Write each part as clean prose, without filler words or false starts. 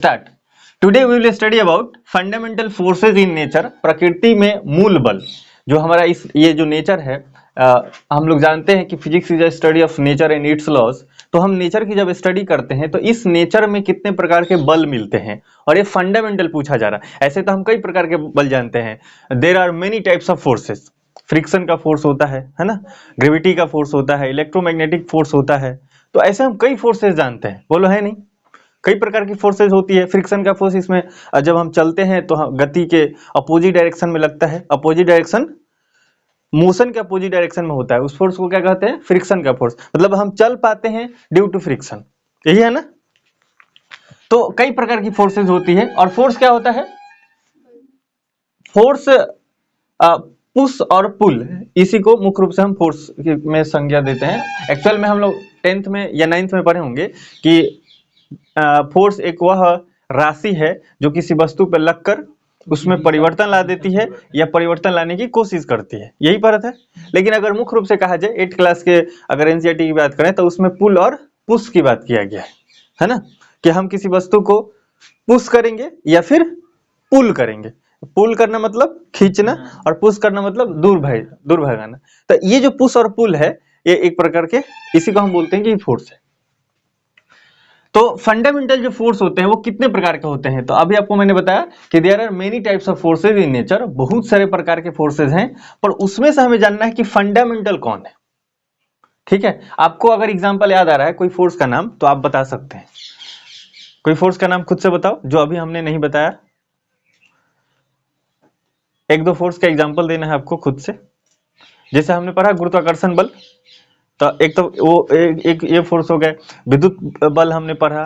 Start. Today we will study about fundamental forces in nature. प्रकृति में मूल बल जो हमारा ये जो नेचर है, हम लोग जानते हैं कि physics is a study of nature and its laws. तो हम नेचर की जब स्टडी करते हैं तो इस नेचर में कितने प्रकार के बल मिलते हैं और ये फंडामेंटल पूछा जा रहा है। ऐसे तो हम कई प्रकार के बल जानते हैं। There are many types of forces. Friction का फोर्स होता है ना, ग्रेविटी का फोर्स होता है, इलेक्ट्रोमैग्नेटिक फोर्स होता है। तो ऐसे हम कई फोर्सेस जानते हैं, बोलो है नहीं, कई प्रकार की फोर्सेज होती है। फ्रिक्शन का फोर्स, इसमें जब हम चलते हैं तो गति के अपोजिट डायरेक्शन में लगता है। अपोजिट डायरेक्शन मोशन के अपोजिट डायरेक्शन में होता है, उस फोर्स को क्या कहते हैं? फ्रिक्शन का फोर्स। मतलब हम चल पाते हैं ड्यू टू फ्रिक्शन, यही है ना। तो कई प्रकार की फोर्सेज होती है। और फोर्स क्या होता है? फोर्स पुश और पुल, इसी को मुख्य रूप से हम फोर्स में संज्ञा देते हैं। एक्चुअल में हम लोग 10th में या 9th में पढ़े होंगे कि फोर्स एक वह राशि है जो किसी वस्तु पर लगकर उसमें परिवर्तन ला देती है या परिवर्तन लाने की कोशिश करती है, यही परत है। लेकिन अगर मुख्य रूप से कहा जाए 8th क्लास के अगर एनसीईआरटी की बात करें तो उसमें पुल और पुश की बात किया गया है ना, कि हम किसी वस्तु को पुश करेंगे या फिर पुल करेंगे। पुल करना मतलब खींचना और पुश करना मतलब दूर भगाना। तो ये जो पुश और पुल है ये एक प्रकार के, इसी को हम बोलते हैं कि फोर्स है। तो फंडामेंटल जो फोर्स होते हैं वो कितने प्रकार के होते हैं? तो अभी आपको मैंने बताया कि there are many types of forces in nature. बहुत सारे प्रकार के फोर्सेज हैं, पर उसमें से हमें जानना है कि फंडामेंटल कौन है। ठीक है, आपको अगर एग्जांपल याद आ रहा है कोई फोर्स का नाम तो आप बता सकते हैं। कोई फोर्स का नाम खुद से बताओ जो अभी हमने नहीं बताया। एक दो फोर्स का एग्जाम्पल देना है आपको खुद से। जैसे हमने पढ़ा गुरुत्वाकर्षण बल, तो एक तो वो एक ये फोर्स हो गया। विद्युत बल हमने पढ़ा,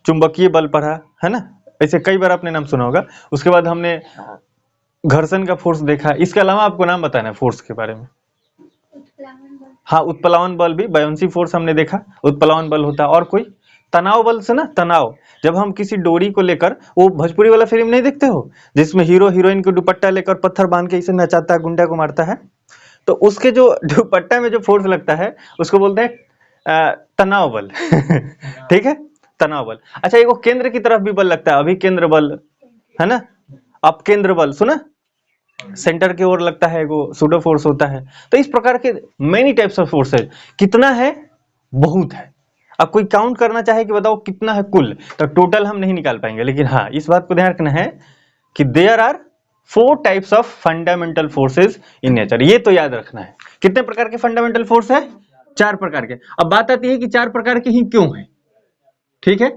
चुंबकीय बल पढ़ा, है ना। ऐसे कई बार आपने नाम सुना होगा। उसके बाद हमने घर्षण का फोर्स देखा। इसके अलावा आपको नाम बताना है फोर्स के बारे में। हाँ, उत्प्लावन बल भी, बायोंसी फोर्स हमने देखा, उत्प्लावन बल होता है। और कोई तनाव बल से ना, तनाव, जब हम किसी डोरी को लेकर, वो भोजपुरी वाला फिल्म नहीं देखते हो जिसमें हीरो हीरोइन को दुपट्टा लेकर पत्थर बांध के इसे नचाता है, गुंडा को मारता है, तो उसके जो दुपट्टा में जो फोर्स लगता है उसको बोलते हैं तनाव बल। ठीक है, तनाव बल। अच्छा, एक केंद्र की तरफ भी बल लगता है, अभी केंद्र बल, है ना, अप केंद्र बल सुना, सेंटर की ओर लगता है, वो सूडो फोर्स होता है। तो इस प्रकार के मेनी टाइप्स ऑफ फोर्सेज। कितना है? बहुत है। अब कोई काउंट करना चाहे कि बताओ कितना है कुल, तो टोटल हम नहीं निकाल पाएंगे। लेकिन हाँ, इस बात को ध्यान रखना है कि there are 4 types of fundamental forces in nature. ये तो याद रखना है। कितने प्रकार के फंडामेंटल फोर्स है? 4 प्रकार के। अब बात आती है कि 4 प्रकार के ही क्यों है। ठीक है,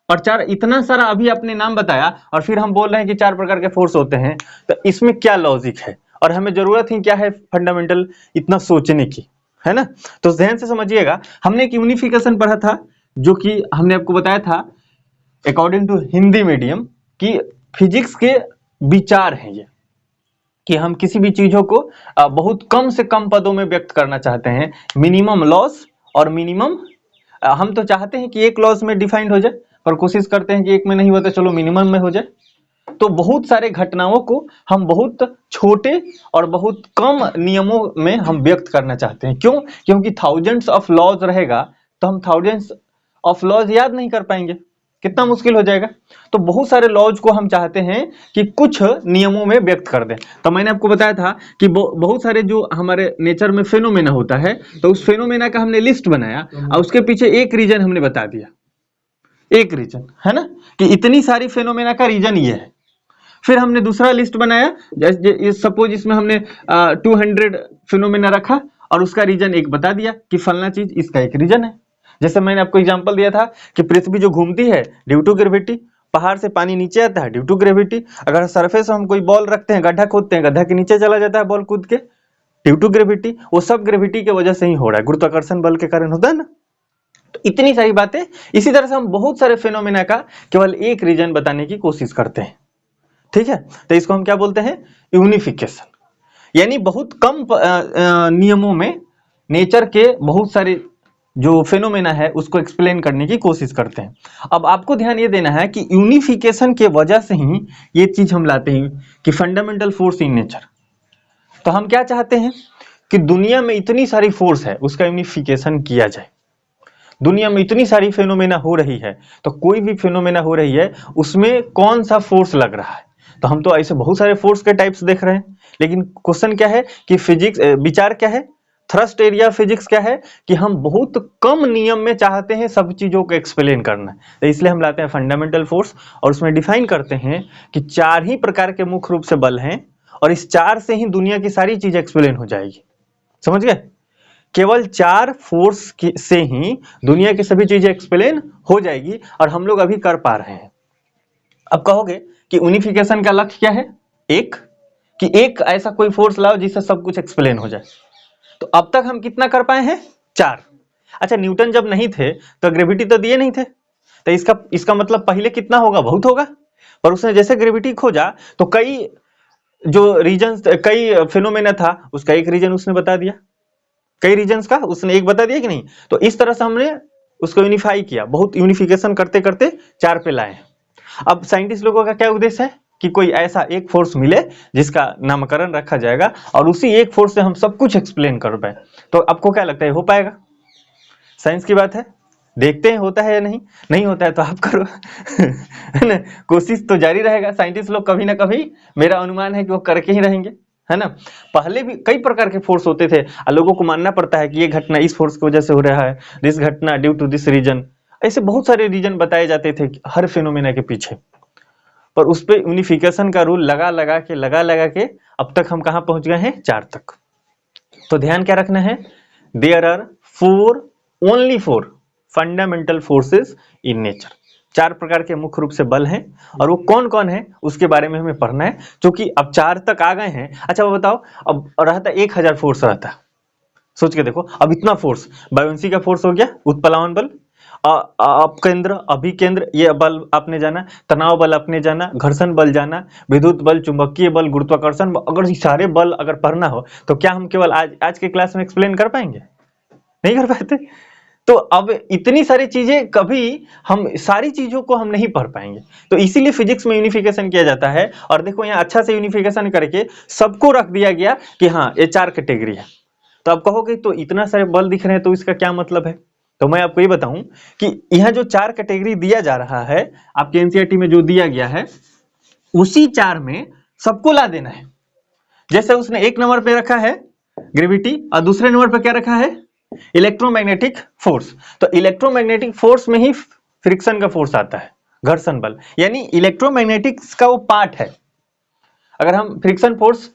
और 4 इतना सारा अभी आपने नाम बताया और फिर हम बोल रहे हैं कि 4 प्रकार के फोर्स होते हैं, तो इसमें क्या लॉजिक है और हमें जरूरत ही क्या है फंडामेंटल इतना सोचने की, है ना। तो ध्यान से समझिएगा। हमने एक यूनिफिकेशन पढ़ा था जो कि हमने आपको बताया था अकॉर्डिंग टू हिंदी मीडियम की फिजिक्स के विचार हैं ये, कि हम किसी भी चीजों को बहुत कम से कम पदों में व्यक्त करना चाहते हैं। मिनिमम लॉस और मिनिमम, हम तो चाहते हैं कि एक लॉस में डिफाइंड हो जाए, पर कोशिश करते हैं कि एक में नहीं होता, चलो मिनिमम में हो जाए। तो बहुत सारे घटनाओं को हम बहुत छोटे और बहुत कम नियमों में हम व्यक्त करना चाहते हैं। क्यों? क्योंकि थाउजेंड्स ऑफ लॉज रहेगा तो हम थाउजेंड्स ऑफ लॉज याद नहीं कर पाएंगे, कितना मुश्किल हो जाएगा। तो बहुत सारे लॉज को हम चाहते हैं कि कुछ नियमों में व्यक्त कर दें। तो मैंने आपको बताया था कि बहुत सारे जो हमारे नेचर में फेनोमेना होता है, तो उस फेनोमेना का हमने लिस्ट बनाया और उसके पीछे एक रीजन हमने बता दिया, एक रीजन, है ना, कि इतनी सारी फेनोमेना का रीजन ये है। फिर हमने दूसरा लिस्ट बनाया, जैसे सपोज इसमें हमने 200 फिनोमेना रखा और उसका रीजन एक बता दिया कि फलना चीज इसका एक रीजन है। जैसे मैंने आपको एग्जांपल दिया था कि पृथ्वी जो घूमती है ड्यू टू ग्रेविटी, पहाड़ से पानी नीचे आता है ड्यू टू ग्रेविटी, अगर सरफेस हम कोई बॉल रखते हैं, गड्ढा खोदते हैं, गड्ढा के नीचे चला जाता है बॉल कूद के ड्यू टू ग्रेविटी। वो सब ग्रेविटी की वजह से ही हो रहा है, गुरुत्वाकर्षण बल के कारण होता है ना। तो इतनी सारी बातें, इसी तरह से हम बहुत सारे फिनोमेना का केवल एक रीजन बताने की कोशिश करते हैं। ठीक है, तो इसको हम क्या बोलते हैं? यूनिफिकेशन। यानी बहुत कम नियमों में नेचर के बहुत सारे जो फेनोमेना है उसको एक्सप्लेन करने की कोशिश करते हैं। अब आपको ध्यान ये देना है कि यूनिफिकेशन के वजह से ही ये चीज हम लाते हैं कि फंडामेंटल फोर्स इन नेचर। तो हम क्या चाहते हैं कि दुनिया में इतनी सारी फोर्स है उसका यूनिफिकेशन किया जाए। दुनिया में इतनी सारी फेनोमेना हो रही है, तो कोई भी फेनोमेना हो रही है उसमें कौन सा फोर्स लग रहा है। तो हम तो ऐसे बहुत सारे फोर्स के टाइप्स देख रहे हैं, लेकिन क्वेश्चन क्या है कि फिजिक्स विचार क्या है, थ्रस्ट एरिया फिजिक्स क्या है कि हम बहुत कम नियम में चाहते हैं सब चीजों को एक्सप्लेन करना। तो इसलिए हम लाते हैं फंडामेंटल फोर्स और उसमें डिफाइन करते हैं कि 4 ही प्रकार के मुख्य रूप से बल हैं और इस 4 से ही दुनिया की सारी चीजें एक्सप्लेन हो जाएगी। समझ गए? केवल 4 फोर्स से ही दुनिया की सभी चीजें एक्सप्लेन हो जाएगी और हम लोग अभी कर पा रहे हैं। अब कहोगे कि यूनिफिकेशन का लक्ष्य क्या है? एक ऐसा कोई फोर्स लाओ जिससे सब कुछ एक्सप्लेन हो जाए। तो अब तक हम कितना कर पाए हैं? 4। अच्छा, न्यूटन जब नहीं थे तो ग्रेविटी तो दिए नहीं थे, तो इसका मतलब पहले कितना होगा? बहुत होगा। पर उसने जैसे ग्रेविटी खोजा तो कई जो रीजन, कई फिनोमेना था उसका एक रीजन उसने बता दिया, कई रीजन्स का उसने एक बता दिया कि नहीं। तो इस तरह से हमने उसको यूनिफाई किया, बहुत यूनिफिकेशन करते करते 4 पे लाए। अब साइंटिस्ट लोगों का क्या उद्देश्य है कि कोई ऐसा एक फोर्स मिले जिसका नामकरण रखा जाएगा और उसी एक फोर्स से हम सब कुछ एक्सप्लेन कर पाए। तो आपको क्या लगता है हो पाएगा? साइंस की बात है, देखते हैं होता है या नहीं। नहीं होता है तो आप करो है ना, कोशिश तो जारी रहेगा। साइंटिस्ट लोग कभी ना कभी, मेरा अनुमान है कि वो करके ही रहेंगे, है ना। पहले भी कई प्रकार के फोर्स होते थे और लोगों को मानना पड़ता है कि ये घटना इस फोर्स की वजह से हो रहा है, दिस घटना ड्यू टू दिस रीजन। ऐसे बहुत सारे रीजन बताए जाते थे हर फिनोमेना के पीछे, पर उस पर यूनिफिकेशन का रूल लगा लगा के अब तक हम कहां पहुंच गए हैं? 4 तक। तो ध्यान क्या रखना है? There are only 4 fundamental forces in nature. 4 प्रकार के मुख्य रूप से बल हैं और वो कौन कौन है उसके बारे में हमें पढ़ना है, क्योंकि अब 4 तक आ गए हैं। अच्छा वो बताओ, अब रहता 1000 फोर्स रहता, सोच के देखो। अब इतना फोर्स, बायोंसी का फोर्स हो गया, उत्प्लावन बल, अपकेंद्र अभिकेंद्र ये बल आपने जाना, तनाव बल आपने जाना, घर्षण बल जाना, विद्युत बल, चुंबकीय बल, गुरुत्वाकर्षण। अगर ये सारे बल अगर पढ़ना हो तो क्या हम केवल आज के क्लास में एक्सप्लेन कर पाएंगे? नहीं कर पाते। तो अब इतनी सारी चीजें कभी हम सारी चीजों को हम नहीं पढ़ पाएंगे, तो इसीलिए फिजिक्स में यूनिफिकेशन किया जाता है। और देखो यहाँ अच्छा से यूनिफिकेशन करके सबको रख दिया गया कि हाँ ये 4 कैटेगरी है। तो आप कहोगे तो इतना सारे बल दिख रहे हैं तो इसका क्या मतलब है? तो मैं आपको ये बताऊं कि यह जो 4 कैटेगरी दिया जा रहा है आपके एनसीईआरटी में जो दिया गया है, उसी 4 में सबको ला देना है। जैसे उसने 1 नंबर पे रखा है ग्रेविटी और दूसरे नंबर पे क्या रखा है? Electromagnetic force. तो इलेक्ट्रोमैग्नेटिक फोर्स में ही फ्रिक्शन का फोर्स आता है, घर्षण बल, यानी इलेक्ट्रोमैग्नेटिक्स का वो पार्ट है। अगर हम फ्रिक्शन फोर्स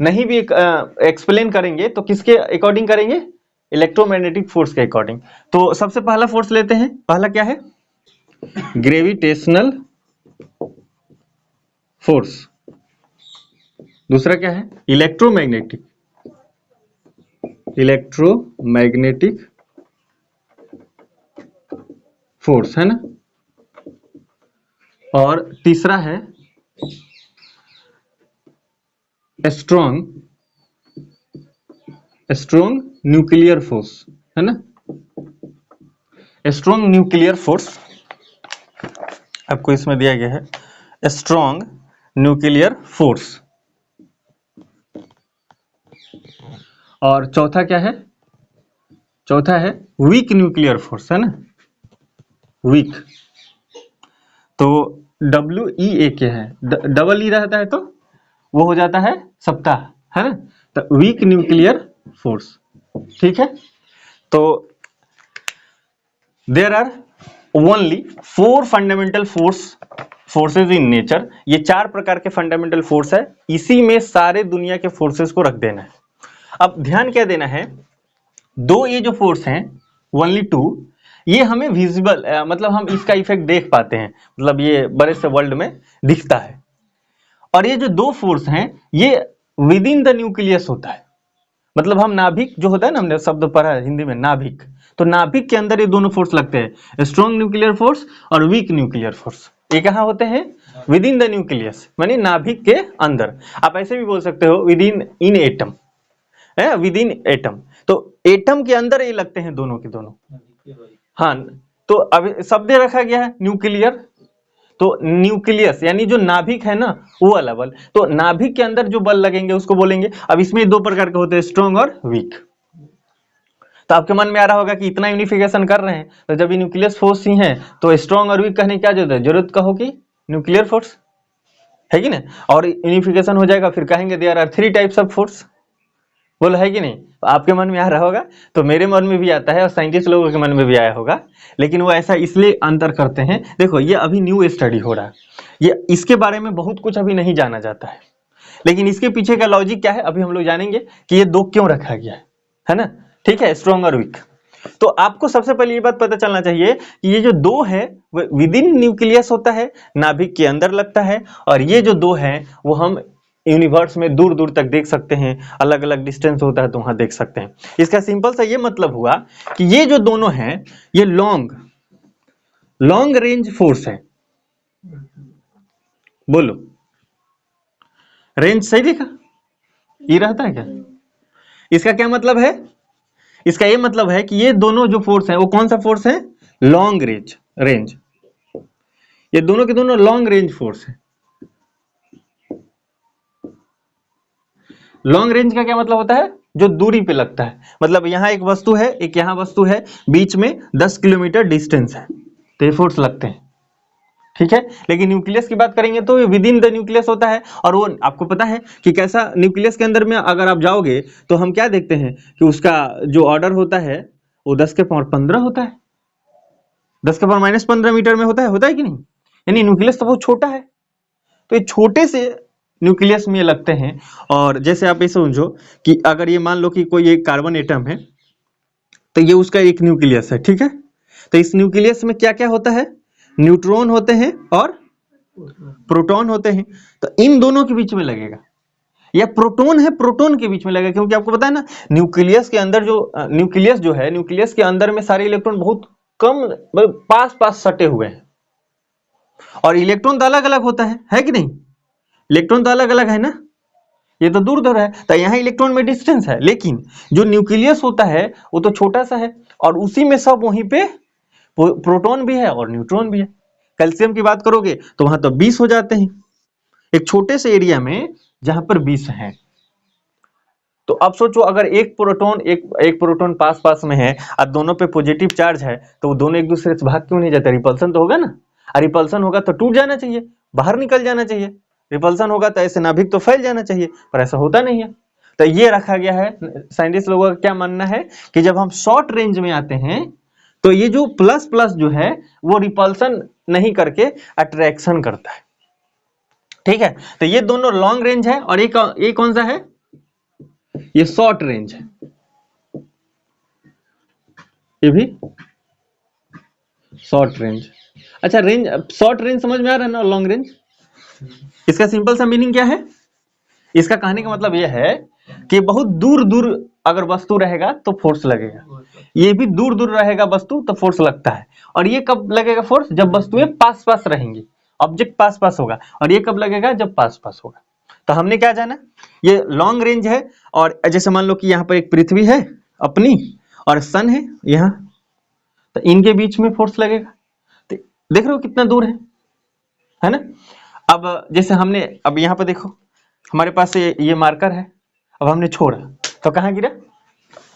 नहीं भी एक्सप्लेन करेंगे तो किसके अकॉर्डिंग करेंगे? इलेक्ट्रोमैग्नेटिक फोर्स के अकॉर्डिंग। तो सबसे पहला फोर्स लेते हैं, पहला क्या है? Gravitational force. दूसरा क्या है? इलेक्ट्रोमैग्नेटिक फोर्स, है ना। और तीसरा है स्ट्रॉन्ग न्यूक्लियर फोर्स, है ना। स्ट्रॉन्ग न्यूक्लियर फोर्स आपको इसमें दिया गया है, स्ट्रॉन्ग न्यूक्लियर फोर्स। और चौथा क्या है? चौथा है वीक न्यूक्लियर फोर्स, है ना, वीक। तो WEA क्या है? डबल ई रहता है तो वो हो जाता है सप्ताह, है ना। तो वीक न्यूक्लियर फोर्स, ठीक है। तो there are only 4 fundamental forces in nature. ये 4 प्रकार के फंडामेंटल फोर्स है, इसी में सारे दुनिया के फोर्सेस को रख देना है। अब ध्यान क्या देना है, 2 ये जो फोर्स हैं ओनली 2, ये हमें विजिबल मतलब हम इसका इफेक्ट देख पाते हैं, मतलब ये बड़े से वर्ल्ड में दिखता है। और ये जो 2 फोर्स हैं ये विद इन द न्यूक्लियस होता है, मतलब हम नाभिक जो होता है ना, हमने शब्द पढ़ा है हिंदी में नाभिक, तो नाभिक के अंदर ये दोनों फोर्स लगते हैं, स्ट्रॉन्ग न्यूक्लियर फोर्स और वीक न्यूक्लियर फोर्स। ये कहाँ होते हैं? विद इन द न्यूक्लियस, मानी नाभिक के अंदर। आप ऐसे भी बोल सकते हो विद इन एटम, है विद इन एटम। तो एटम के अंदर ये लगते हैं दोनों के दोनों। हाँ, तो अब शब्द रखा गया है न्यूक्लियर, तो न्यूक्लियस यानी जो नाभिक है ना वो वाला बल, तो नाभिक के अंदर जो बल लगेंगे उसको बोलेंगे। अब इसमें 2 प्रकार के होते हैं, स्ट्रॉन्ग और वीक। तो आपके मन में आ रहा होगा कि इतना यूनिफिकेशन कर रहे हैं, तो जब ये न्यूक्लियस फोर्स ही है तो स्ट्रॉन्ग और वीक कहने की क्या जरूरत है? जरूरत का होगी न्यूक्लियर फोर्स, है कि ना? और यूनिफिकेशन हो जाएगा, फिर कहेंगे there are 3 types of force, बोलो है कि नहीं? तो आपके मन में आ रहा होगा, तो मेरे मन में भी आता है और साइंटिस्ट लोगों के मन में भी आया होगा, लेकिन वो ऐसा इसलिए अंतर करते हैं। देखो ये अभी न्यू स्टडी हो रहा है, ये इसके बारे में बहुत कुछ अभी नहीं जाना जाता है, लेकिन इसके पीछे का लॉजिक क्या है अभी हम लोग जानेंगे कि ये दो क्यों रखा गया है ना? ठीक है, स्ट्रॉन्ग और वीक। तो आपको सबसे पहले ये बात पता चलना चाहिए कि ये जो दो है वो विद इन न्यूक्लियस होता है, नाभिक के अंदर लगता है, और ये जो दो है वो हम यूनिवर्स में दूर दूर तक देख सकते हैं, अलग अलग डिस्टेंस होता है तो वहां देख सकते हैं। इसका सिंपल सा ये मतलब हुआ कि ये जो दोनों हैं ये लॉन्ग रेंज फोर्स है। बोलो, रेंज सही लिखा? ये रहता है क्या? इसका क्या मतलब है? इसका ये मतलब है कि ये दोनों जो फोर्स है वो कौन सा फोर्स है? Long range. ये दोनों के दोनों लॉन्ग रेंज फोर्स है। लॉन्ग रेंज का क्या मतलब होता है? जो दूरी पे लगता है, मतलब यहां एक वस्तु है, एक यहां वस्तु है, बीच में 10 किलोमीटर डिस्टेंस है, तो ये फोर्स लगते हैं, ठीक है। लेकिन न्यूक्लियस की बात करेंगे तो विद इन द न्यूक्लियस होता है, और वो आपको पता है कि कैसा न्यूक्लियस के अंदर में अगर आप जाओगे तो हम क्या देखते हैं कि उसका जो ऑर्डर होता है वो 10 के पावर 15 होता है, 10 के पावर -15 मीटर में होता है कि नहीं? यानी न्यूक्लियस तो बहुत छोटा है, तो ये छोटे से न्यूक्लियस में लगते हैं। और जैसे आप ये समझो कि अगर ये मान लो कि कोई एक कार्बन एटम है, तो ये उसका एक न्यूक्लियस है, ठीक है। तो इस न्यूक्लियस में क्या क्या होता है? न्यूट्रॉन होते हैं और प्रोटॉन होते हैं, तो इन दोनों के बीच में लगेगा, या प्रोटॉन है प्रोटॉन के बीच में लगेगा, क्योंकि आपको पता है ना न्यूक्लियस के अंदर जो न्यूक्लियस के अंदर में सारे इलेक्ट्रॉन बहुत कम पास पास सटे हुए हैं, और इलेक्ट्रॉन तो अलग अलग होता है कि नहीं? इलेक्ट्रॉन तो अलग अलग है ना, ये तो दूर दूर है, तो यहाँ इलेक्ट्रॉन में डिस्टेंस है, लेकिन जो न्यूक्लियस होता है वो तो छोटा सा है, और उसी में सब वहीं पे प्रोटॉन भी है और न्यूट्रॉन भी है। कैल्शियम की बात करोगे तो वहां तो 20 हो जाते हैं, एक छोटे से एरिया में जहां पर 20 है। तो अब सोचो अगर एक प्रोटॉन पास पास में है और दोनों पे पॉजिटिव चार्ज है, तो वो दोनों एक दूसरे से भाग क्यों नहीं जाते? रिपल्सन तो होगा ना, और रिपल्सन होगा तो टूट जाना चाहिए, बाहर निकल जाना चाहिए। रिपल्सन होगा तो ऐसे नाभिक तो फैल जाना चाहिए, पर ऐसा होता नहीं है। तो ये रखा गया है। साइंटिस्ट लोगों का क्या मानना है कि जब हम शॉर्ट रेंज में आते हैं तो ये जो प्लस प्लस जो है वो रिपल्सन नहीं करके अट्रैक्शन करता है, ठीक है। तो ये दोनों लॉन्ग रेंज है, और एक कौन सा है? ये शॉर्ट रेंज है, ये भी शॉर्ट रेंज। अच्छा, शॉर्ट रेंज समझ में आ रहा है ना, लॉन्ग रेंज? इसका सिंपल सा मीनिंग क्या है? इसका कहने का मतलब यह है कि बहुत दूर दूर अगर वस्तु रहेगा तो फोर्स लगेगा, ये भी दूर दूर रहेगा वस्तु तो फोर्स लगता है। और ये कब लगेगा फोर्स? जब वस्तुएं पास पास रहेंगी, ऑब्जेक्ट पास पास होगा। और ये कब लगेगा? जब पास पास होगा। तो हमने क्या जाना, ये लॉन्ग रेंज है। और जैसे मान लो कि यहाँ पर एक पृथ्वी है अपनी, और सन है यहाँ, तो इनके बीच में फोर्स लगेगा। तो देख रहे हो कितना दूर है ना? अब जैसे हमने, अब यहाँ पर देखो हमारे पास ये मार्कर है, अब हमने छोड़ा तो कहाँ गिरा?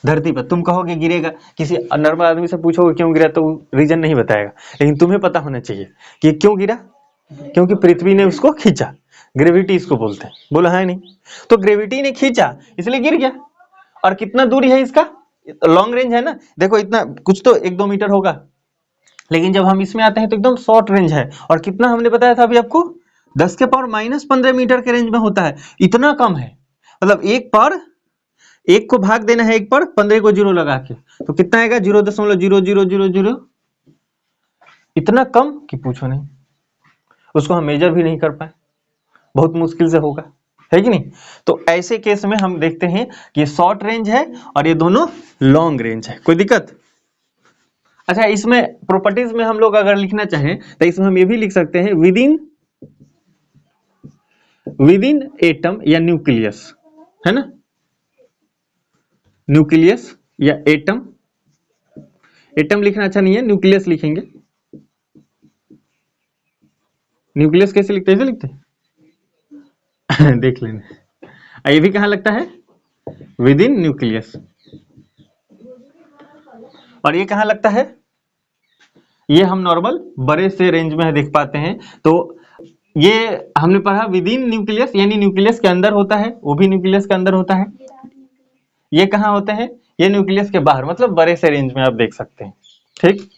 धरती पर। तुम कहोगे गिरेगा, किसी नॉर्मल आदमी से पूछोगे क्यों गिरा तो रीजन नहीं बताएगा, लेकिन तुम्हें पता होना चाहिए कि क्यों गिरा, क्योंकि पृथ्वी ने उसको खींचा, ग्रेविटी इसको बोलते हैं, बोला है नहीं? तो ग्रेविटी ने खींचा इसलिए गिर गया। और कितना दूरी है इसका? लॉन्ग रेंज है ना, देखो इतना कुछ तो 1-2 मीटर होगा, लेकिन जब हम इसमें आते हैं तो एकदम शॉर्ट रेंज है। और कितना हमने बताया था अभी आपको? 10 के पावर -15 मीटर के रेंज में होता है, इतना कम है। मतलब एक को भाग देना है 1 पर, 15 को 0 लगा के, तो कितना आएगा? 0.0000। इतना कम कि पूछो नहीं, उसको हम मेजर भी नहीं कर पाए, बहुत मुश्किल से होगा, है कि नहीं? तो ऐसे केस में हम देखते हैं कि ये शॉर्ट रेंज है और ये दोनों लॉन्ग रेंज है। कोई दिक्कत? अच्छा, इसमें प्रॉपर्टीज में हम लोग अगर लिखना चाहें तो इसमें हम ये भी लिख सकते हैं विद इन एटम या न्यूक्लियस, है ना? न्यूक्लियस या एटम लिखना अच्छा नहीं है, न्यूक्लियस लिखेंगे। न्यूक्लियस कैसे लिखते हैं? ऐसे लिखते हैं देख लेना। ये भी कहां लगता है? With in nucleus. और ये कहाँ लगता है, ये हम नॉर्मल बड़े से रेंज में देख पाते हैं। तो ये हमने पढ़ा विद इन न्यूक्लियस, यानी न्यूक्लियस के अंदर होता है, वो भी न्यूक्लियस के अंदर होता है। ये कहाँ होते हैं, ये न्यूक्लियस के बाहर, मतलब बड़े से रेंज में आप देख सकते हैं। ठीक,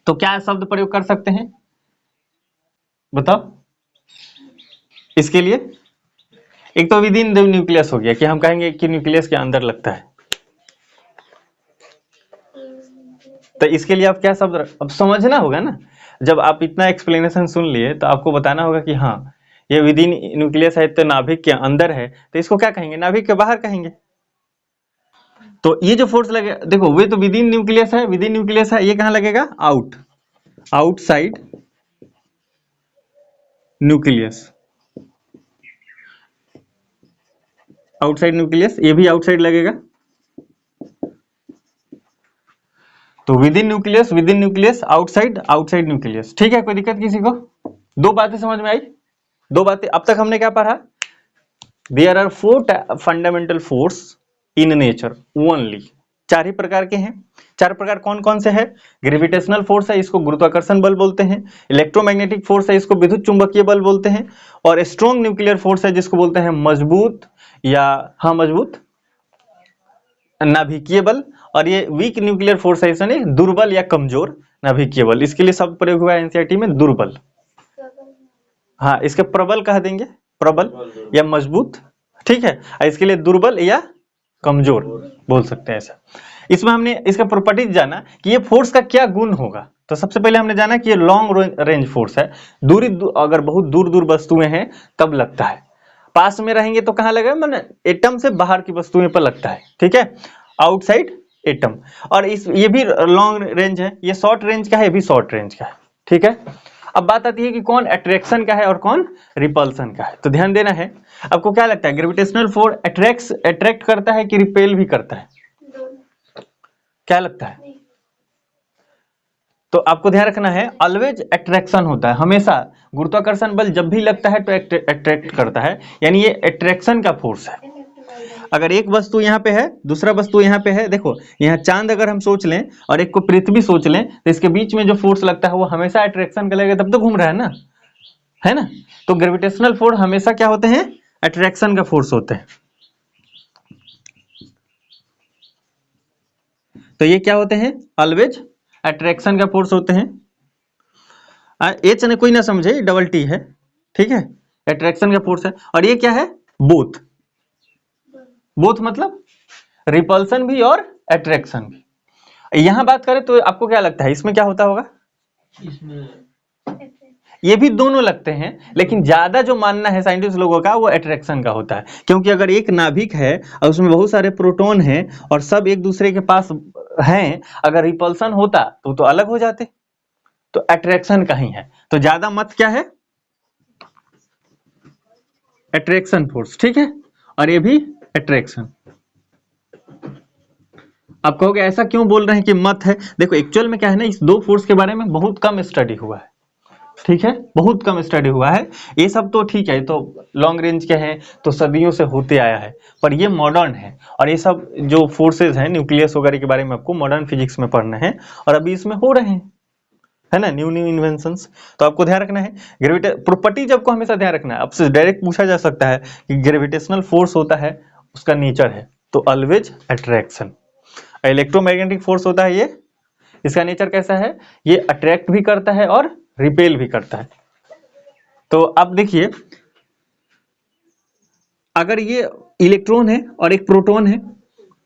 तो क्या शब्द प्रयोग कर सकते हैं, बताओ इसके लिए? एक तो विद इन द न्यूक्लियस हो गया कि हम कहेंगे कि न्यूक्लियस के अंदर लगता है, तो इसके लिए आप क्या शब्द अब समझना होगा ना। जब आप इतना एक्सप्लेनेशन सुन लिए तो आपको बताना होगा कि हाँ ये विद इन न्यूक्लियस है तो नाभिक के अंदर है, तो इसको क्या कहेंगे, नाभिक के बाहर कहेंगे। तो ये जो फोर्स लगे, देखो वे तो विद इन न्यूक्लियस है, विद इन न्यूक्लियस है, ये कहाँ लगेगा, out, outside nucleus, outside nucleus, ये भी आउटसाइड लगेगा। तो with in nucleus, with in nucleus, outside, outside nucleus. ठीक है, कोई दिक्कत किसी को? दो बातें समझ में आई, दो बातें। अब तक हमने क्या पढ़ा, there are 4 fundamental force in nature only, 4 ही प्रकार के हैं। 4 प्रकार कौन कौन से हैं, ग्रेविटेशनल फोर्स है, इसको गुरुत्वाकर्षण बल बोलते हैं, इलेक्ट्रोमैग्नेटिक फोर्स है, इसको विद्युत चुंबकीय बल बोलते हैं, और स्ट्रॉन्ग न्यूक्लियर फोर्स है जिसको बोलते हैं मजबूत या हाँ मजबूत नाभिकीय बल, और ये वीक न्यूक्लियर फोर्स है यानी दुर्बल या कमजोर नाभिकीय बल। इसके लिए शब्द प्रयोग हुआ है एनसीईआरटी में दुर्बल, हाँ इसके प्रबल कह देंगे, प्रबल या मजबूत, ठीक है, इसके लिए दुर्बल या कमजोर बोल सकते हैं ऐसा। इसमें हमने इसका प्रॉपर्टीज जाना कि ये फोर्स का क्या गुण होगा। तो सबसे पहले हमने जाना कि ये लॉन्ग रेंज फोर्स है, अगर बहुत दूर दूर वस्तुएं हैं तब लगता है, पास में रहेंगे तो कहाँ लगेगा, मतलब एटम से बाहर की वस्तुएं पर लगता है, ठीक है, आउटसाइड एटम। और ये भी लॉन्ग रेंज है, ये शॉर्ट रेंज का है, ये भी शॉर्ट रेंज का है, ठीक है। अब बात आती है कि कौन अट्रैक्शन का है और कौन रिपल्सन का है। तो ध्यान देना है, आपको क्या लगता है ग्रेविटेशनल फोर्स अट्रैक्ट करता है कि रिपेल भी करता है, क्या लगता है? तो आपको ध्यान रखना है ऑलवेज अट्रैक्शन होता है, हमेशा गुरुत्वाकर्षण बल जब भी लगता है तो अट्रैक्ट करता है, यानी ये अट्रैक्शन का फोर्स है। अगर एक वस्तु यहाँ पे है, दूसरा वस्तु यहाँ पे है, देखो यहाँ चांद अगर हम सोच लें और एक को पृथ्वी सोच लें, तो इसके बीच में जो फोर्स लगता है वो हमेशा अट्रैक्शन का लगेगा, तब तो घूम रहा है ना। तो ग्रेविटेशनल फोर्स हमेशा क्या होते हैं, अट्रैक्शन का फोर्स होते हैं। तो ये क्या होते हैं, ऑलवेज अट्रैक्शन का फोर्स होते हैं। एच ने कोई ना समझे, डबल टी है, ठीक है, अट्रैक्शन का फोर्स है। और ये क्या है, बोथ मतलब रिपल्सन भी और अट्रैक्शन भी। यहां बात करें तो आपको क्या लगता है इसमें क्या होता होगा, ये भी दोनों लगते हैं, लेकिन ज्यादा जो मानना है साइंटिस्ट लोगों का वो अट्रैक्शन का होता है, क्योंकि अगर एक नाभिक है और उसमें बहुत सारे प्रोटॉन हैं और सब एक दूसरे के पास हैं, अगर रिपल्सन होता तो अलग हो जाते, तो अट्रैक्शन का ही है। तो ज्यादा मत क्या है, अट्रैक्शन फोर्स, ठीक है, और ये भी अट्रैक्शन। आप कहोगे ऐसा क्यों बोल रहे हैं कि मत है, देखो एक्चुअल में क्या है ना, इस दो फोर्स के बारे में बहुत कम स्टडी हुआ है, ठीक है, बहुत कम स्टडी हुआ है। ये सब तो ठीक है, तो लॉन्ग रेंज के हैं तो सदियों से होते आया है, पर ये मॉडर्न है, और ये सब जो फोर्सेज हैं न्यूक्लियस वगैरह के बारे में आपको मॉडर्न फिजिक्स में पढ़ना है, और अभी इसमें हो रहे हैं, है ना, न्यू इन्वेंशंस। तो आपको ध्यान रखना है प्रॉपर्टी आपको हमेशा ध्यान रखना है। आपसे डायरेक्ट पूछा जा सकता है कि ग्रेविटेशनल फोर्स होता है, उसका नेचर है, तो ऑलवेज अट्रैक्शन। इलेक्ट्रोमैग्नेटिक फोर्स होता है, ये इसका नेचर कैसा है, ये अट्रैक्ट भी करता है और रिपेल भी करता है। तो अब देखिए, अगर ये इलेक्ट्रॉन है और एक प्रोटॉन है,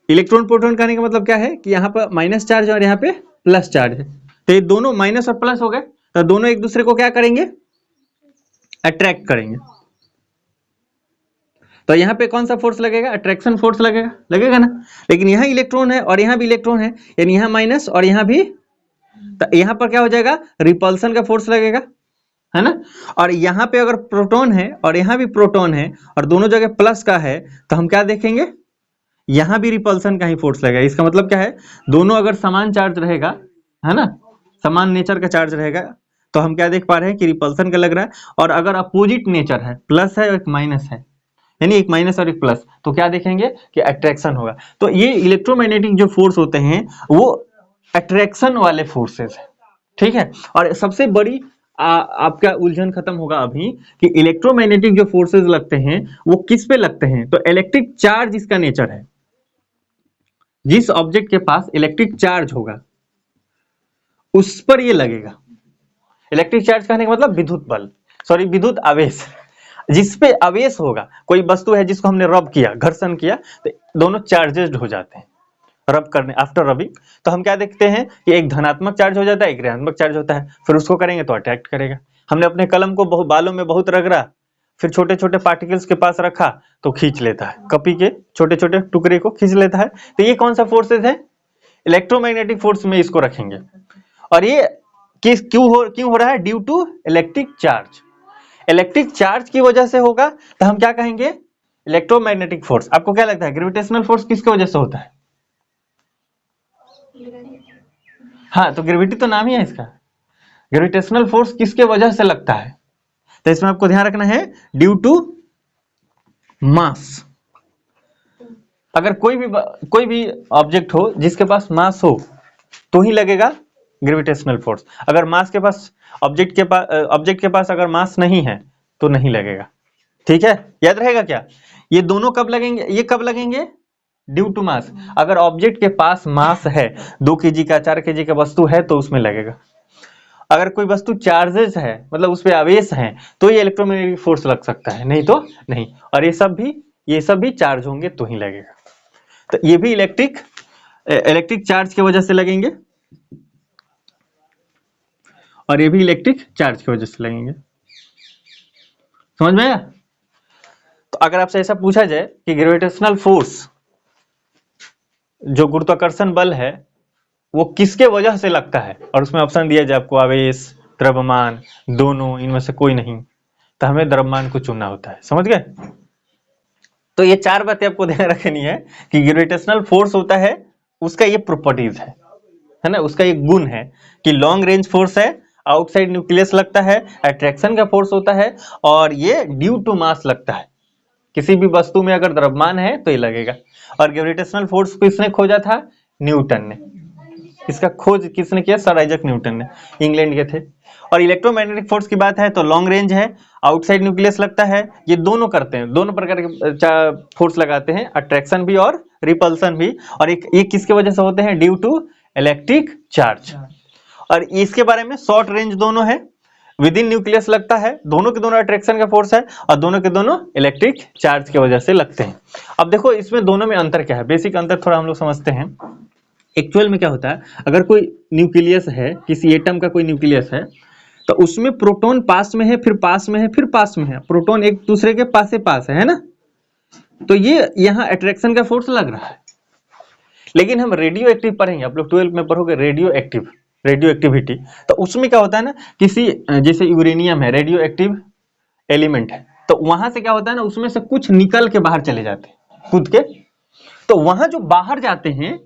इलेक्ट्रॉन प्रोटॉन कहने का मतलब क्या है कि यहाँ पर माइनस चार्ज और यहाँ पे प्लस चार्ज है, तो ये दोनों माइनस और प्लस हो गए, तो दोनों एक दूसरे को क्या करेंगे, अट्रैक्ट करेंगे। तो यहाँ पे कौन सा फोर्स लगेगा, अट्रैक्शन फोर्स लगेगा ना। लेकिन यहाँ इलेक्ट्रॉन है और यहाँ भी इलेक्ट्रॉन है, यानी यहाँ माइनस और यहाँ भी, तो यहाँ पर क्या हो जाएगा, रिपल्सन का फोर्स लगेगा, है ना। और यहाँ पे अगर प्रोटॉन है और यहाँ भी प्रोटॉन है और दोनों जगह प्लस का है, तो हम क्या देखेंगे, यहाँ भी रिपल्सन का ही फोर्स लगेगा। इसका मतलब क्या है, दोनों अगर समान चार्ज रहेगा, है ना, समान नेचर का चार्ज रहेगा, तो हम क्या देख पा रहे हैं कि रिपल्सन का लग रहा है। और अगर अपोजिट नेचर है, प्लस है और एक माइनस है, यानी एक माइनस और एक प्लस, तो क्या देखेंगे कि अट्रैक्शन होगा। तो ये इलेक्ट्रोमैग्नेटिक जो फोर्स होते हैं वो अट्रैक्शन वाले फोर्सेस है, ठीक है। और सबसे बड़ी आपका उलझन खत्म होगा अभी कि इलेक्ट्रोमैग्नेटिक जो फोर्सेस लगते हैं वो किस पे लगते हैं, तो इलेक्ट्रिक चार्ज इसका नेचर है। जिस ऑब्जेक्ट के पास इलेक्ट्रिक चार्ज होगा उस पर ये लगेगा। इलेक्ट्रिक चार्ज कहने का मतलब विद्युत बल, सॉरी विद्युत आवेश। जिस पे आवेश होगा, कोई वस्तु है जिसको हमने रब किया, घर्षण किया, तो दोनों चार्जेड हो जाते हैं रब करने, आफ्टर रबिंग। तो हम क्या देखते हैं कि एक धनात्मक चार्ज हो जाता है, एक ऋणात्मक चार्ज होता है, फिर उसको करेंगे तो अट्रैक्ट करेगा। हमने अपने कलम को बालों में बहुत रगड़ा, फिर छोटे छोटे पार्टिकल्स के पास रखा तो खींच लेता है, कपी के छोटे छोटे टुकड़े को खींच लेता है। तो ये कौन सा फोर्सेज है, इलेक्ट्रोमैग्नेटिक फोर्स में इसको रखेंगे। और ये क्यों हो रहा है, due to electric charge. Electric charge की वजह से होगा तो हम क्या कहेंगे, इलेक्ट्रोमैग्नेटिक फोर्स। आपको क्या लगता है ग्रेविटेशनल फोर्स किसकी वजह से होता है? हाँ, तो ग्रेविटी तो नाम ही है इसका। ग्रेविटेशनल फोर्स किसके वजह से लगता है, तो इसमें आपको ध्यान रखना है ड्यू टू मास। अगर कोई भी ऑब्जेक्ट हो जिसके पास मास हो तो ही लगेगा ग्रेविटेशनल फोर्स। अगर मास के पास ऑब्जेक्ट के पास अगर मास नहीं है तो नहीं लगेगा, ठीक है। याद रहेगा क्या, ये दोनों कब लगेंगे, ये कब लगेंगे, ड्यू टू मास। अगर ऑब्जेक्ट के पास मास है, 2 kg का 4 kg का वस्तु है तो उसमें लगेगा। अगर कोई वस्तु चार्जेस है, मतलब उस पर आवेश है, तो ये इलेक्ट्रोमैग्नेटिक फोर्स लग सकता है, नहीं तो नहीं। और ये सब भी चार्ज होंगे तो ही लगेगा। तो ये भी इलेक्ट्रिक चार्ज की वजह से लगेंगे और ये भी इलेक्ट्रिक चार्ज की वजह से लगेंगे। समझ में आया? तो अगर आपसे ऐसा पूछा जाए कि ग्रेविटेशनल फोर्स, जो गुरुत्वाकर्षण बल है, वो किसके वजह से लगता है, और उसमें ऑप्शन दिया जाए आपको आवेश, द्रव्यमान, दोनों, इनमें से कोई नहीं, तो हमें द्रव्यमान को चुनना होता है। समझ गए? तो ये 4 बातें आपको ध्यान रखनी है कि ग्रेविटेशनल फोर्स होता है, उसका ये प्रॉपर्टीज है ना, उसका एक गुण है कि लॉन्ग रेंज फोर्स है, आउटसाइड न्यूक्लियस लगता है, अट्रैक्शन का फोर्स होता है, और ये ड्यू टू मास लगता है। किसी भी वस्तु में अगर द्रव्यमान है तो ये लगेगा। और ग्रेविटेशनल फोर्स किसने खोजा था, न्यूटन ने। इसका खोज किसने किया, सर आइजक न्यूटन ने, इंग्लैंड के थे। और इलेक्ट्रोमैग्नेटिक फोर्स की बात है तो लॉन्ग रेंज है, आउटसाइड न्यूक्लियस लगता है, ये दोनों करते हैं, दोनों प्रकार के फोर्स लगाते हैं, अट्रैक्शन भी और रिपल्सन भी। और ये किसके वजह से होते हैं, ड्यू टू इलेक्ट्रिक चार्ज। और इसके बारे में शॉर्ट रेंज दोनों है, विद इन न्यूक्लियस लगता है, दोनों के दोनों अट्रैक्शन का फोर्स है, और दोनों के दोनों इलेक्ट्रिक चार्ज की वजह से लगते हैं। अब देखो इसमें दोनों में अंतर क्या है, बेसिक अंतर थोड़ा हम लोग समझते हैं। एक्चुअल में क्या होता है, अगर कोई न्यूक्लियस है, किसी एटम का कोई न्यूक्लियस है, तो उसमें प्रोटॉन पास में है, फिर पास में है, फिर पास में है, प्रोटॉन एक दूसरे के पास है ना। तो ये यहाँ अट्रैक्शन का फोर्स लग रहा है। लेकिन हम रेडियो एक्टिव पढ़ेंगे, आप लोग 12th में पढ़ोगे रेडियो एक्टिविटी, तो उसमें क्या होता है ना, किसी जैसे यूरेनियम है, रेडियो एक्टिव एलिमेंट है, तो वहां से क्या होता है ना, उसमें से कुछ निकल के बाहर चले जाते हैं कूद के। तो वहां जो बाहर जाते हैं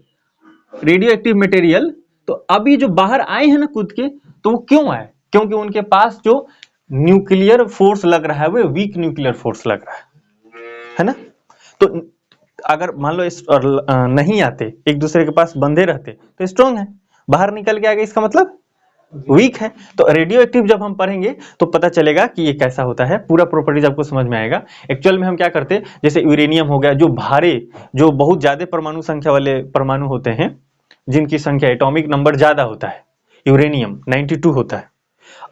रेडियो एक्टिव मटेरियल, तो अभी जो बाहर आए हैं ना कूद के, तो वो क्यों आए, क्योंकि उनके पास जो न्यूक्लियर फोर्स लग रहा है वो वीक न्यूक्लियर फोर्स लग रहा है ना। तो अगर मान लो नहीं आते, एक दूसरे के पास बंधे रहते तो स्ट्रॉन्ग है, बाहर निकल के आ गए, इसका मतलब वीक है। तो रेडियो एक्टिव जब हम पढ़ेंगे तो पता चलेगा कि ये कैसा होता है, पूरा प्रॉपर्टीज आपको समझ में आएगा। एक्चुअल में हम क्या करते हैं, जैसे यूरेनियम हो गया, जो भारे, जो बहुत ज्यादा परमाणु संख्या वाले परमाणु होते हैं, जिनकी संख्या एटॉमिक नंबर ज्यादा होता है, यूरेनियम 92 होता है।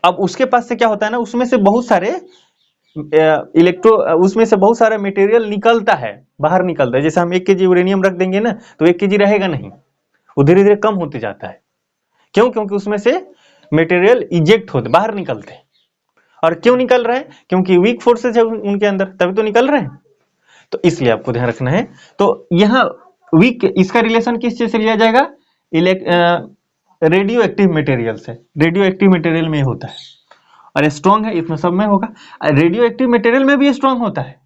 अब उसके पास से क्या होता है ना, उसमें से बहुत सारे उसमें से बहुत सारा मटेरियल निकलता है, बाहर निकलता है। जैसे हम 1 kg यूरेनियम रख देंगे ना, तो 1 kg रहेगा नहीं, वो धीरे धीरे कम होते जाता है। क्यों? क्योंकि उसमें से मटेरियल इजेक्ट होते, बाहर निकलते हैं। और क्यों निकल रहे हैं? क्योंकि वीक फोर्सेज है उनके अंदर, तभी तो निकल रहे हैं। तो इसलिए आपको ध्यान रखना है। तो यहाँ वीक, इसका रिलेशन किस चीज से लिया जाएगा, रेडियो एक्टिव मटेरियल से। रेडियो एक्टिव मटेरियल में होता है, और स्ट्रॉन्ग है, इसमें सब में होगा। रेडियो एक्टिव मटेरियल में भी स्ट्रॉन्ग होता है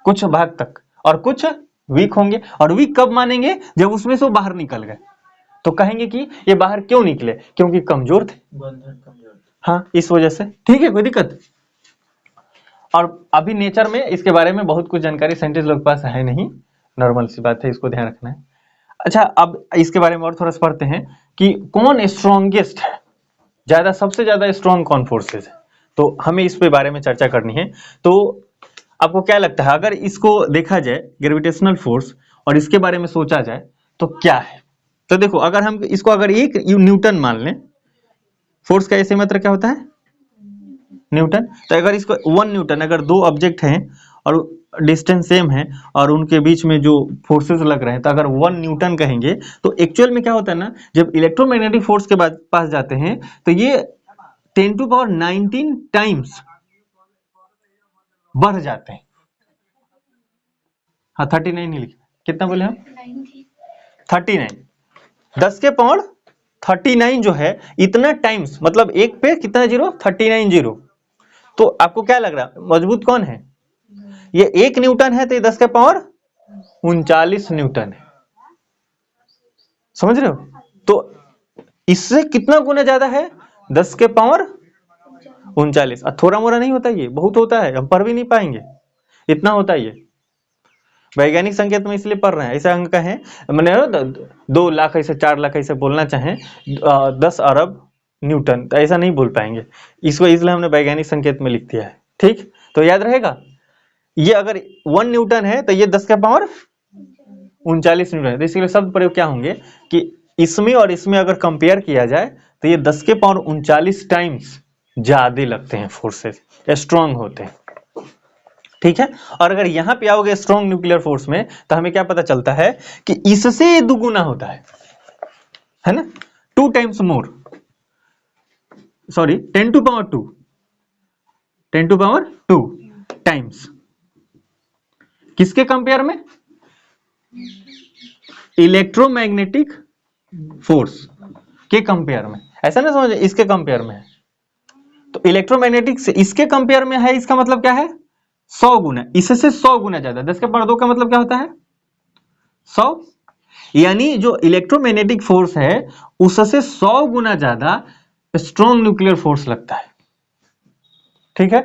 कुछ भाग तक, और कुछ वीक होंगे। और वीक कब मानेंगे, जब उसमें से बाहर निकल गए, तो कहेंगे कि ये बाहर क्यों निकले, क्योंकि कमजोर थे, हाँ, इस वजह से। ठीक है, कोई दिक्कत? और अभी नेचर में इसके बारे में बहुत कुछ जानकारी साइंटिस्ट लोग के पास है नहीं, नॉर्मल सी बात है, इसको ध्यान रखना है। अच्छा, अब इसके बारे में और थोड़ा सा पढ़ते हैं कि कौन स्ट्रॉन्गेस्ट है, ज्यादा सबसे ज्यादा स्ट्रॉन्ग कौन फोर्सेस है। तो हमें इस पे बारे में चर्चा करनी है। तो आपको क्या लगता है, अगर इसको देखा जाए ग्रेविटेशनल फोर्स और इसके बारे में सोचा जाए तो क्या है। तो देखो, अगर हम इसको अगर 1 न्यूटन मान लें, फोर्स का ऐसे मात्रा क्या होता है न्यूटन। तो अगर इसको 1 न्यूटन, अगर दो ऑब्जेक्ट हैं और डिस्टेंस सेम है और उनके बीच में जो फोर्सेस लग रहे हैं, तो अगर 1 न्यूटन कहेंगे तो एक्चुअल में क्या होता है ना, जब इलेक्ट्रोमैग्नेटिक फोर्स के बाद पास जाते हैं तो ये 10⁻19 टाइम्स बढ़ जाते हैं। हाँ 39 नहीं लिखा, कितना बोले हम 39, 10⁻39 जो है इतना टाइम्स, मतलब एक पे कितना जीरो 39 जीरो। तो आपको क्या लग रहा है मजबूत कौन है, ये 1 न्यूटन है तो ये 10⁻39 न्यूटन है, समझ रहे हो। तो इससे कितना गुना ज्यादा है 10⁻39। थोड़ा मोड़ा नहीं होता, ये बहुत होता है, हम पढ़ भी नहीं पाएंगे, इतना होता है ये। वैज्ञानिक संकेत में इसलिए पढ़ रहे हैं, ऐसा अंक है मैंने 2 लाख ऐसे 4 लाख ऐसे बोलना चाहें 10 अरब न्यूटन, तो ऐसा नहीं बोल पाएंगे, इसको इसलिए हमने वैज्ञानिक संकेत में लिख दिया है। ठीक, तो याद रहेगा, ये अगर 1 न्यूटन है तो ये 10⁻39 न्यूटन है। तो इसके लिए शब्द प्रयोग क्या होंगे कि इसमें और इसमें अगर कंपेयर किया जाए तो ये 10⁻39 टाइम्स ज्यादा लगते हैं, फोर्सेस स्ट्रांग होते हैं। ठीक है, और अगर यहां पे आओगे स्ट्रॉन्ग न्यूक्लियर फोर्स में तो हमें क्या पता चलता है कि इससे दुगुना होता है ना, 2 टाइम्स मोर, सॉरी 10⁻2 टाइम्स। किसके कंपेयर में, इलेक्ट्रोमैग्नेटिक फोर्स के कंपेयर में, ऐसा ना समझे इसके कंपेयर में है। तो इलेक्ट्रोमैग्नेटिक से इसके कंपेयर में है, इसका मतलब क्या है 100 गुना, इससे 100 गुना ज्यादा। 10⁻2 का मतलब क्या होता है 100, यानी जो इलेक्ट्रोमैग्नेटिक फोर्स है उससे 100 गुना ज्यादा स्ट्रॉन्ग न्यूक्लियर फोर्स लगता है। ठीक है,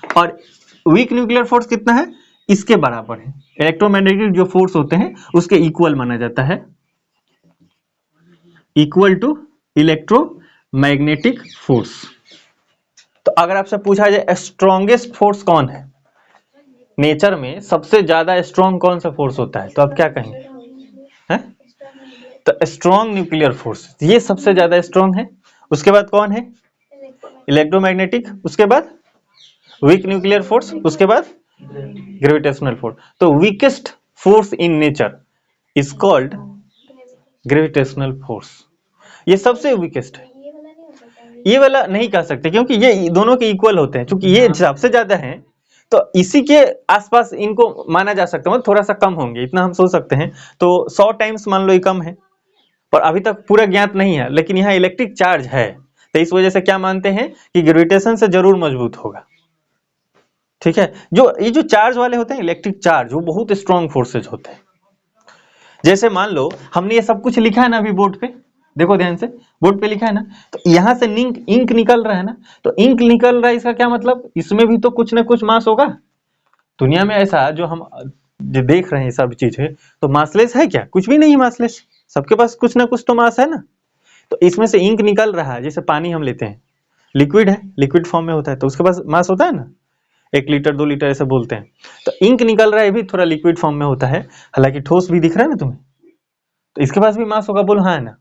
और वीक न्यूक्लियर फोर्स कितना है, इसके बराबर है। इलेक्ट्रोमैग्नेटिक जो फोर्स होते हैं उसके इक्वल माना जाता है, इक्वल टू इलेक्ट्रोमैग्नेटिक फोर्स। तो अगर आपसे पूछा जाए स्ट्रॉन्गेस्ट फोर्स कौन है, नेचर में सबसे ज्यादा स्ट्रॉन्ग कौन सा फोर्स होता है, तो आप क्या कहेंगे है? तो स्ट्रॉन्ग न्यूक्लियर फोर्स ये सबसे ज्यादा स्ट्रॉन्ग है। उसके बाद कौन है इलेक्ट्रोमैग्नेटिक, उसके बाद वीक न्यूक्लियर फोर्स, उसके बाद ग्रेविटेशनल फोर्स। तो weakest force in nature is called gravitational force, ये सबसे वीकेस्ट है। ये वाला नहीं कह सकते क्योंकि ये दोनों के इक्वल होते हैं, क्योंकि ये सबसे ज्यादा है तो इसी के आसपास इनको माना जा सकता है, थोड़ा सा कम होंगे इतना हम सोच सकते हैं। तो 100 टाइम्स मान लो ये कम है, पर अभी तक पूरा ज्ञात नहीं है, लेकिन यहाँ इलेक्ट्रिक चार्ज है तो इस वजह से क्या मानते हैं कि ग्रेविटेशन से जरूर मजबूत होगा। ठीक है, जो ये जो चार्ज वाले होते हैं इलेक्ट्रिक चार्ज, वो बहुत स्ट्रॉन्ग फोर्सेज होते हैं। जैसे मान लो हमने ये सब कुछ लिखा है ना अभी बोर्ड पे, देखो ध्यान से, बोर्ड पे लिखा है ना, तो यहां से इंक निकल रहा है ना, तो इंक निकल रहा है इसका क्या मतलब, इसमें भी तो कुछ ना कुछ मास होगा। दुनिया में ऐसा जो हम जो देख रहे हैं सब चीजें, तो मासलेस है क्या, कुछ भी नहीं मासलेस, सबके पास कुछ ना कुछ तो मास है ना। तो इसमें से इंक निकल रहा है, जैसे पानी हम लेते हैं, लिक्विड है, लिक्विड फॉर्म में होता है तो उसके पास मास होता है ना, 1 लीटर 2 लीटर ऐसे बोलते हैं। तो इंक निकल रहा है भी थोड़ा लिक्विड फॉर्म में होता है, हालांकि ठोस भी दिख रहा है ना तुम्हें, तो इसके पास भी मास होगा, बोलो हाँ है ना।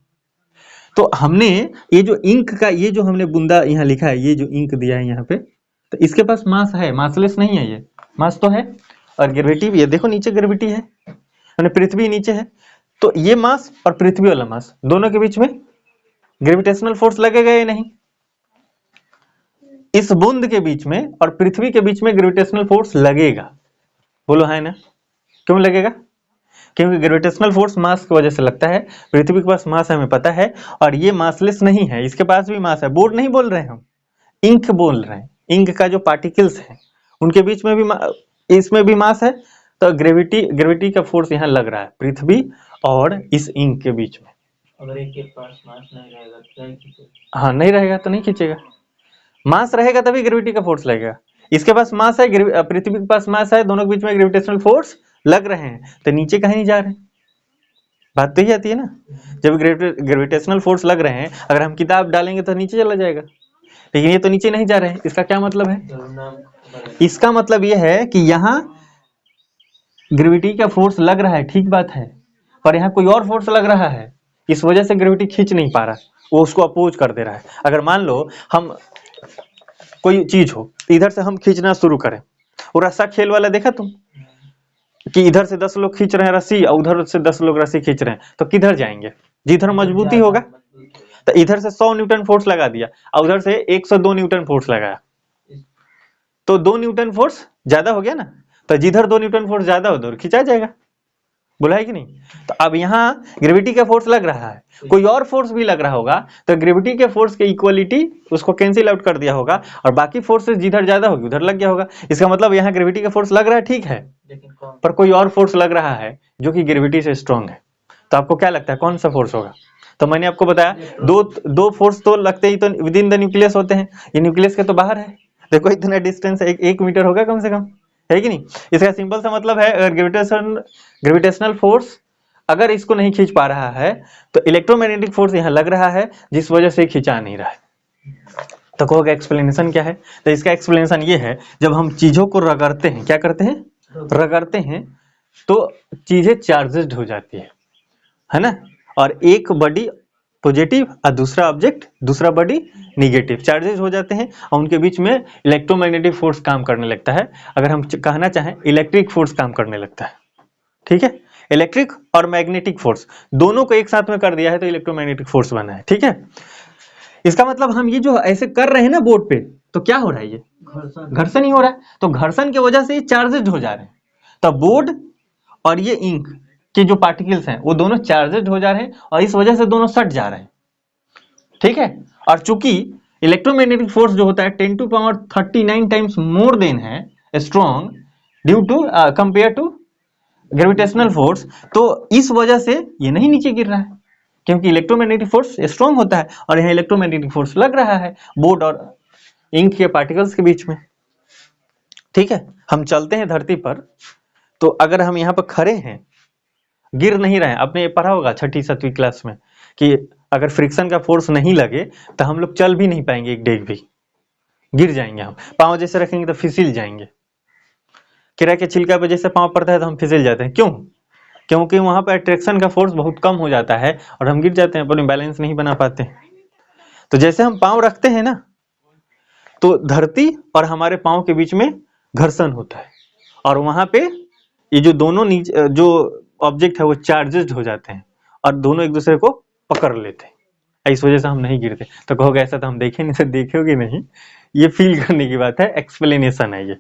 तो हमने ये जो इंक का ये जो हमने बूंदा यहाँ लिखा है, ये जो इंक दिया है यहाँ पे, तो इसके पास मास है, मासलेस नहीं है, ये मास तो है। और ग्रेविटी भी है, देखो नीचे ग्रेविटी है, पृथ्वी नीचे है, तो ये मास और पृथ्वी वाला मास दोनों के बीच में ग्रेविटेशनल फोर्स लगेगा या नहीं। इस बूंद के बीच में और पृथ्वी के बीच में ग्रेविटेशनल फोर्स लगेगा, बोलो है ना। क्यों लगेगा, क्योंकि ग्रेविटेशनल फोर्स मास की वजह से लगता है, पृथ्वी के पास मास है हमें पता है, और ये मासलेस नहीं है, इसके पास भी मास है। बोर्ड नहीं बोल रहे हैं हम, इंक बोल रहे हैं, इंक का जो पार्टिकल्स हैं उनके बीच में भी इसमें भी मास है। तो ग्रेविटी का फोर्स यहाँ लग रहा है पृथ्वी और इस इंक के बीच में। अगर एक के पास मास नहीं रहेगा तो क्या खींचेगा, हाँ नहीं रहेगा तो नहीं खींचेगा, मास रहेगा तभी ग्रेविटी का फोर्स लगेगा। इसके पास मास है, पृथ्वी के पास मास है, दोनों के बीच में ग्रेविटेशनल फोर्स लग रहे हैं, तो नीचे कहीं नहीं जा रहे, बात तो ही आती है ना। जब ग्रेविटेशनल फोर्स लग रहे हैं, अगर हम किताब डालेंगे तो नीचे चला जाएगा, लेकिन ये तो नीचे नहीं जा रहे हैं। इसका क्या मतलब है? इसका मतलब ये है कि यहाँ ग्रेविटी का फोर्स लग रहा है, ठीक बात है, पर यहाँ कोई और फोर्स लग रहा है, इस वजह से ग्रेविटी खींच नहीं पा रहा, वो उसको अपोज कर दे रहा है। अगर मान लो हम कोई चीज हो, इधर से हम खींचना शुरू करें, वो रस्सा खेल वाला देखा तुम, कि इधर से 10 लोग खींच रहे हैं रस्सी और उधर से 10 लोग रस्सी खींच रहे हैं, तो किधर जाएंगे? जिधर मजबूती होगा। तो इधर से 100 न्यूटन फोर्स लगा दिया और उधर से 102 न्यूटन फोर्स लगाया, तो 2 न्यूटन फोर्स ज्यादा हो गया ना, तो जिधर 2 न्यूटन फोर्स ज्यादा हो उधर खिंचा जाएगा, बोला है कि नहीं? तो अब यहाँ ग्रेविटी का फोर्स लग रहा है, कोई और फोर्स भी लग रहा होगा, तो ग्रेविटी के फोर्स के इक्वलिटी उसको कैंसिल आउट कर दिया होगा और बाकी फोर्सेस जिधर ज्यादा होगी उधर लग गया होगा। इसका मतलब यहाँ ग्रेविटी का फोर्स लग रहा है, ठीक है, पर कोई और फोर्स लग रहा है जो कि ग्रेविटी से स्ट्रांग है। तो आपको क्या लगता है कौन सा फोर्स होगा? तो मैंने आपको बताया दो फोर्स तो लगते ही तो विद इन द न्यूक्लियस होते हैं, ये न्यूक्लियस के तो बाहर है, देखो इतना डिस्टेंस है, 1 मीटर होगा कम से कम, है कि नहीं? इसका सिंपल सा मतलब है, अगर ग्रेविटेशनल फोर्स अगर इसको नहीं खींच पा रहा है तो इलेक्ट्रोमैग्नेटिक फोर्स यहाँ लग रहा है जिस वजह से खींचा नहीं रहा है। तो कहोगे एक्सप्लेनेशन क्या है? तो इसका एक्सप्लेनेशन ये है, जब हम चीजों को रगड़ते हैं, क्या करते हैं? रगड़ते हैं, तो चीजें चार्जेड हो जाती है ना, और एक बॉडी पॉजिटिव और दूसरा ऑब्जेक्ट, दूसरा बॉडी निगेटिव, चार्जेस हो जाते हैं और उनके बीच में इलेक्ट्रोमैग्नेटिक फोर्स काम करने लगता है। अगर हम कहना चाहें इलेक्ट्रिक फोर्स काम करने लगता है, ठीक है। इलेक्ट्रिक और मैग्नेटिक फोर्स दोनों को एक साथ में कर दिया है तो इलेक्ट्रोमैग्नेटिक फोर्स बना है, ठीक है। इसका मतलब हम ये जो ऐसे कर रहे हैं ना बोर्ड पे, तो क्या हो रहा है? ये घर्षण ही हो रहा है, तो घर्षण की वजह से ये चार्जेड हो जा रहे हैं। तो बोर्ड और ये इंक के जो पार्टिकल्स हैं वो दोनों चार्जेड हो जा रहे हैं और इस वजह से दोनों सट जा रहे हैं, ठीक है। और चूंकि इलेक्ट्रोमैग्नेटिक फोर्स जो होता है 10 to power 39 times more than है strong due to compare to gravitational force, तो इस वजह से ये नहीं नीचे गिर रहा है, क्योंकि इलेक्ट्रोमैग्नेटिक फोर्स स्ट्रॉन्ग होता है और यहाँ इलेक्ट्रोमैग्नेटिक फोर्स लग रहा है बोर्ड और इंक के पार्टिकल्स के बीच में, ठीक है। हम चलते हैं धरती पर, तो अगर हम यहाँ पर खड़े हैं, गिर नहीं रहे हैं, आपने ये पढ़ा होगा 6ठी 7वीं क्लास में कि अगर फ्रिक्शन का फोर्स नहीं लगे तो हम लोग चल भी नहीं पाएंगे, एक डेग भी गिर जाएंगे, हम पाँव जैसे रखेंगे तो फिसल जाएंगे। केरा के छिलका पे जैसे पाँव पड़ता है तो हम फिसल जाते हैं, क्यों? क्योंकि वहां पर अट्रैक्शन का फोर्स बहुत कम हो जाता है और हम गिर जाते हैं, अपनी बैलेंस नहीं बना पाते। तो जैसे हम पाँव रखते हैं ना, तो धरती और हमारे पाँव के बीच में घर्षण होता है और वहां पे ये जो दोनों नीचे जो ऑब्जेक्ट है वो चार्जेड हो जाते हैं और दोनों एक दूसरे को पकड़ लेते हैं, इस वजह से हम नहीं गिरते। तो कहोगे ऐसा तो हम देखे नहीं, तो देखे होगे नहीं, ये फील करने की बात है, एक्सप्लेनेशन है ये।